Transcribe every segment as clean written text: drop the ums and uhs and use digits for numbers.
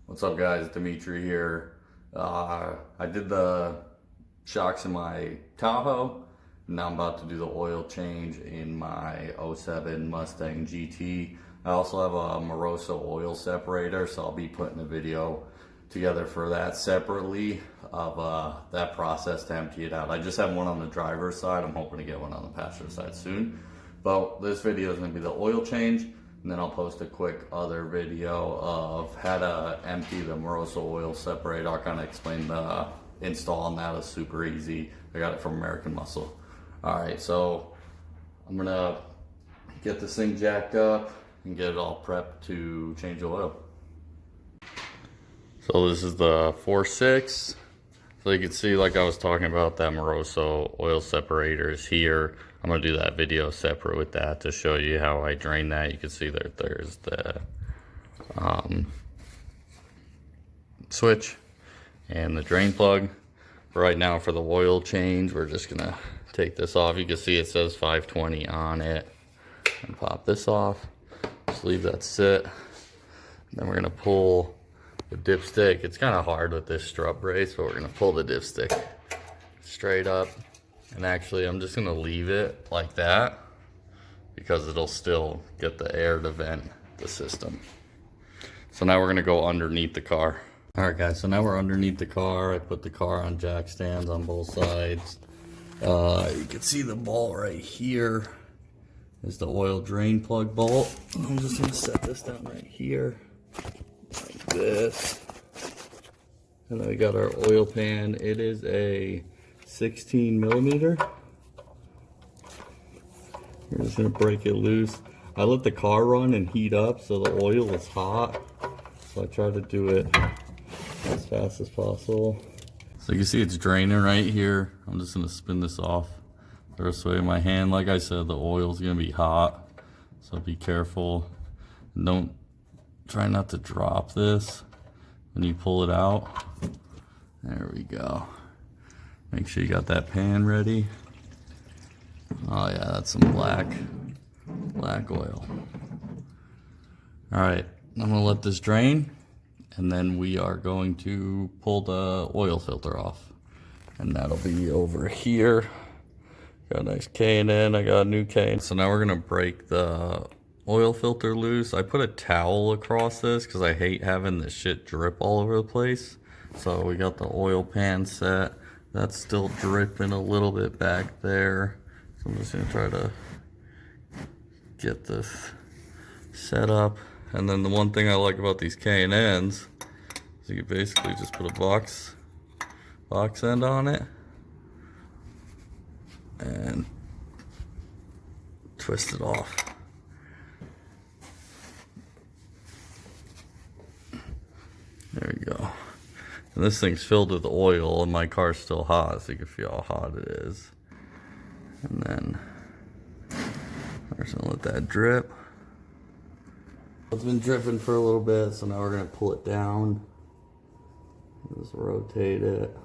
What's up guys, Dimitri here. I did the shocks in my Tahoe. Now I'm about to do the oil change in my 07 Mustang GT. I also have a Moroso oil separator, so I'll be putting a video together for that separately of that process to empty it out. I just have one on the driver's side. I'm hoping to get one on the passenger side soon. But this video is going to be the oil change, and then I'll post a quick other video of how to empty the Moroso oil separator. I'll kind of explain the install on that. It's super easy. I got it from American Muscle. Alright, so I'm going to get this thing jacked up and get it all prepped to change the oil. So this is the 4.6. So you can see, like I was talking about, that Moroso oil separator is here. I'm going to do that video separate with that to show you how I drain that. You can see that there's the switch and the drain plug. Right now for the oil change, we're just going to take this off. You can see it says 520 on it. And pop this off. Just leave that sit. Then we're going to pull the dipstick. It's kind of hard with this strut brace, but we're going to pull the dipstick straight up. And actually, I'm just going to leave it like that because it'll still get the air to vent the system. So now we're going to go underneath the car. Alright guys, so now we're underneath the car. I put the car on jack stands on both sides. You can see the bolt right here is the oil drain plug bolt. I'm just going to set this down right here like this. And then we got our oil pan. It is a 16 millimeter. We're just gonna break it loose. I let the car run and heat up so the oil is hot. So I try to do it as fast as possible. So you can see it's draining right here. I'm just gonna spin this off the rest of the way in my hand. Like I said, the oil's gonna be hot, so be careful. And try not to drop this when you pull it out. There we go. Make sure you got that pan ready. Oh yeah, that's some black oil. All right, I'm gonna let this drain, and then we are going to pull the oil filter off. And that'll be over here. Got a nice K&N, I got a new K&N. So now we're gonna break the oil filter loose. I put a towel across this because I hate having this shit drip all over the place. So we got the oil pan set. That's still dripping a little bit back there. So I'm just gonna try to get this set up. And then the one thing I like about these K&Ns is you can basically just put a box end on it and twist it off. There we go. And this thing's filled with oil and my car's still hot, so you can feel how hot it is. And then we're just gonna let that drip. It's been dripping for a little bit, so now we're gonna pull it down. Just rotate it.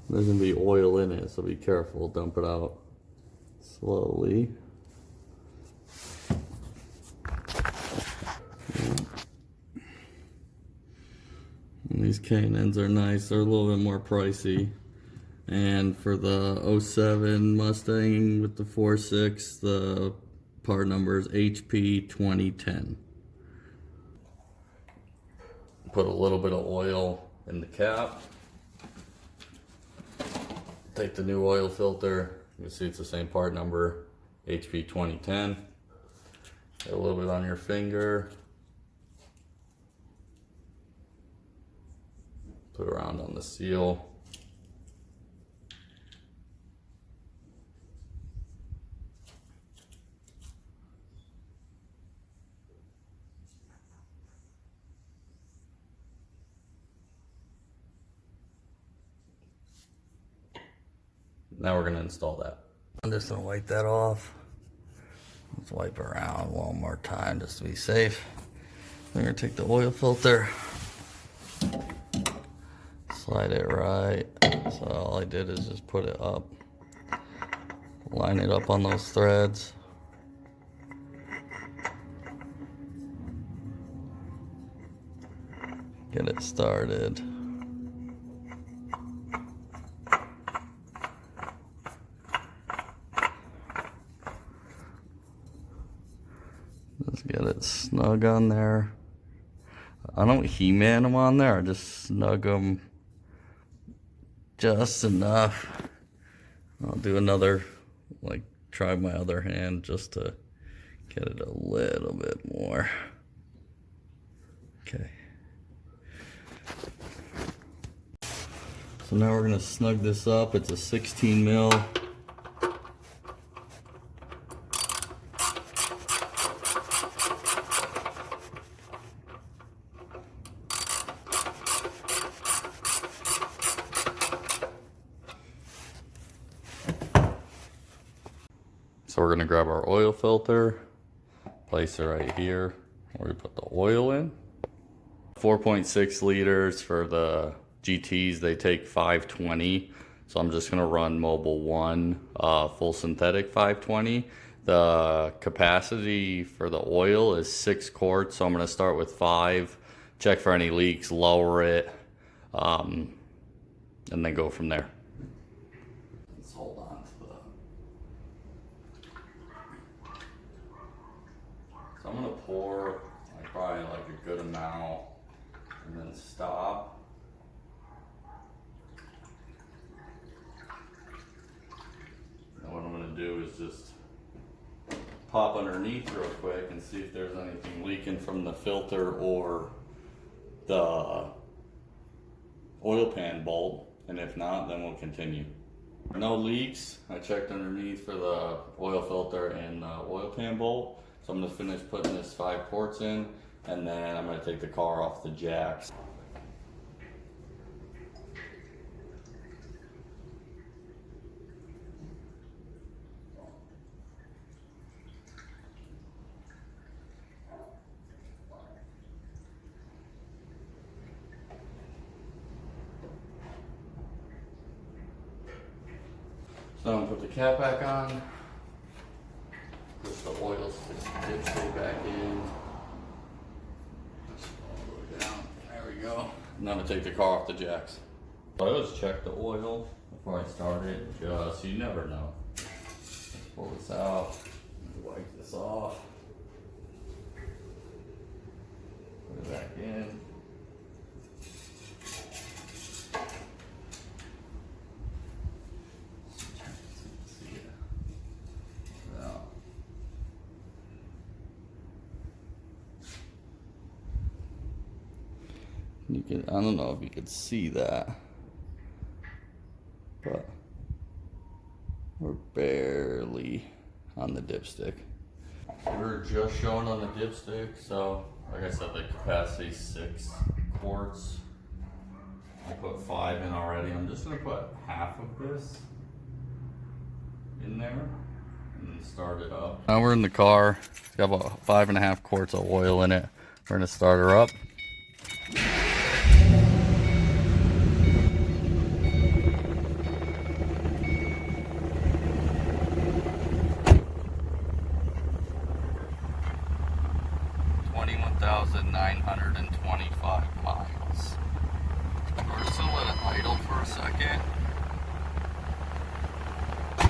There's gonna be oil in it, so be careful. Dump it out slowly. And these K&Ns are nice. They're a little bit more pricey. And for the 07 Mustang with the 4.6, the part number is HP 2010. Put a little bit of oil in the cap. Take the new oil filter. You can see it's the same part number, HP 2010. Get a little bit on your finger. Put it around on the seal. Now we're going to install that. I'm just going to wipe that off. Let's wipe around one more time just to be safe. We're going to take the oil filter, slide it right. So all I did is just put it up, line it up on those threads. Get it started. Just get it snug on there. I don't He-Man them on there, I just snug them just enough. I'll do another, like, try my other hand just to get it a little bit more. Okay. So now we're gonna snug this up. It's a 16 mil. So we're gonna grab our oil filter, place it right here where we put the oil in. 4.6 liters for the GTs, they take 520. So I'm just gonna run Mobile 1 full synthetic 520. The capacity for the oil is 6 quarts, so I'm gonna start with 5, check for any leaks, lower it, and then go from there. Let's hold on to the... So I'm gonna pour like probably like a good amount and then stop. And what I'm gonna do is just pop underneath real quick and see if there's anything leaking from the filter or the oil pan bolt, and if not, then we'll continue. No leaks. I checked underneath for the oil filter and the oil pan bolt. So I'm gonna finish putting this 5 quarts in, and then I'm gonna take the car off the jacks. So I'm gonna put the cap back on. Push the oil dipstick back in. All the way down. There we go. And I'm gonna take the car off the jacks. I always check the oil before I start it, just you never know. Let's pull this out. Wipe this off. Put it back in. You can, I don't know if you could see that, but we're barely on the dipstick. We're just showing on the dipstick, so like I said, the capacity is 6 quarts. I put 5 in already. I'm just gonna put half of this in there and then start it up. Now we're in the car. It's got about 5.5 quarts of oil in it. We're gonna start her up. miles. We're just gonna let it idle for a second.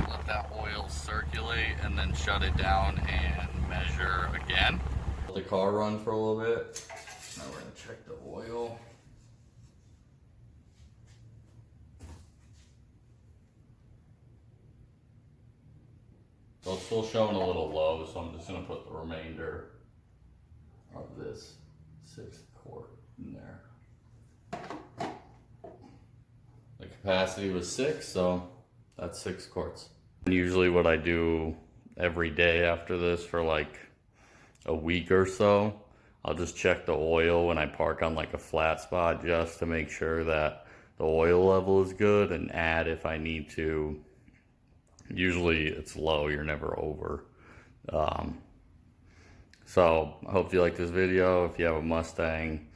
Let that oil circulate and then shut it down and measure again. Let the car run for a little bit. Now we're gonna check the oil. So it's still showing a little low, so I'm just gonna put the remainder of this 6 quart in there. The capacity was 6, so that's 6 quarts. And usually what I do every day after this for like a week or so, I'll just check the oil when I park on like a flat spot just to make sure that the oil level is good and add if I need to. Usually it's low, you're never over. So I hope you like this video. If you have a Mustang,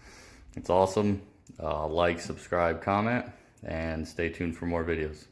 it's awesome. Like, subscribe, comment. and stay tuned for more videos.